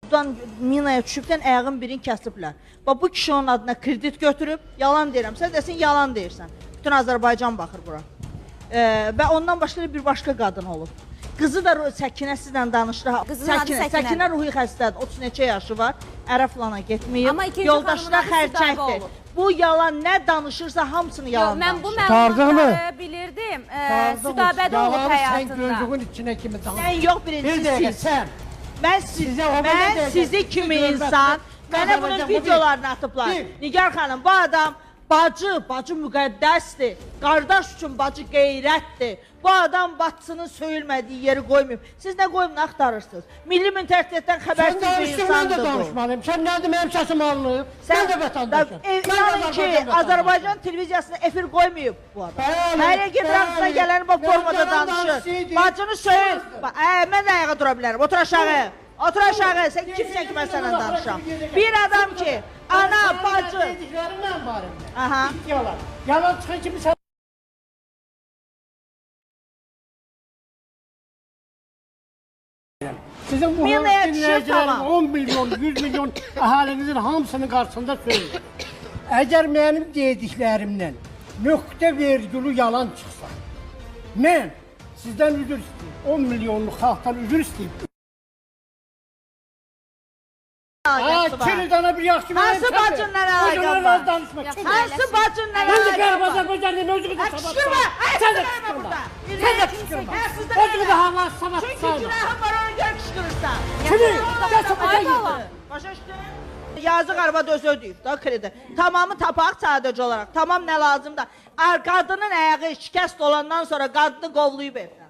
Buradan minaya düşübdən ayağın birini kəsiblər. Bax, bu kişi onun adına kredit götürüb, yalan deyirəm. Sən desin, yalan deyirsən. Bütün Azərbaycan baxır bura. Və ondan başqa bir başqa qadın olub. Qızı da Səkinə sizlə danışdı. Səkinə ruhi xəstədir, 30 neçə yaşı var. Ərə filana getməyib, yoldaşına xərçəkdir. Bu yalan nə danışırsa hamısını yalan danışır. Mən bu məlumatları bilirdim. Südabədə olub həyatında. Sən gözlüğün içinə kimi danışır. Sən yox, birincisi siz. Mən sizi kimi insan, mənə bunun videolarını atıblar. Nigar xanım, bu adam bacı müqəddəsdir. Qardaş üçün bacı qeyrətdir. Bu adam bacısının söyülmədiyi yeri qoymayıb. Siz nə qoyumunu axtarırsınız? Milli mentalitetdən xəbərsiz bir insandır bu. Mən də danışmalıyım. Sən nədir mənim səsim alınıb? Mən də vətəndaşım. İnanın ki, Azərbaycan televiziyasında efir qoymayıb bu adam. Hər yer gedirəmsinə gələni bu formada danışır. Bacını söyür. Mən də ayağa dura bilərəm. Otur aşağı. Otur aşağı. Sən kimsən ki, mən sənə danışam. Bir adam ki, ana, bacı. Dediklərimdən varım. Aha. Yalan çıxan kimi sən... Sizin bu dinləyicilərin 10 milyon, 100 milyon əhalinizin hamısının qarşısında söylüyor. Əgər mənim dediklərimdən nöqtə vergülü yalan çıxsa, mən sizdən üzr istəyim, 10 milyonluq xalqdan üzr istəyim. Kilidana bir yaxşı verin. Hansı bacınla əlaqəm var? Hansı bacınla əlaqəm var? Mən də Qərbəzər özünü də sabah Qışqırma! Sən də qışqırma! Sən də qışqırma! Özünü də hava sabah Çünki günahın var, ona görə qışqırırsan. Kimi? Gəl sabah gel. Başa düşdün? Yazıq arvad özü ödəyib da kredi. Tamamı tapaq sadəcə olaraq. Tamam nə lazımdır. Qadının ayağı şikəst olandan sonra qadını qovlayıb evdən.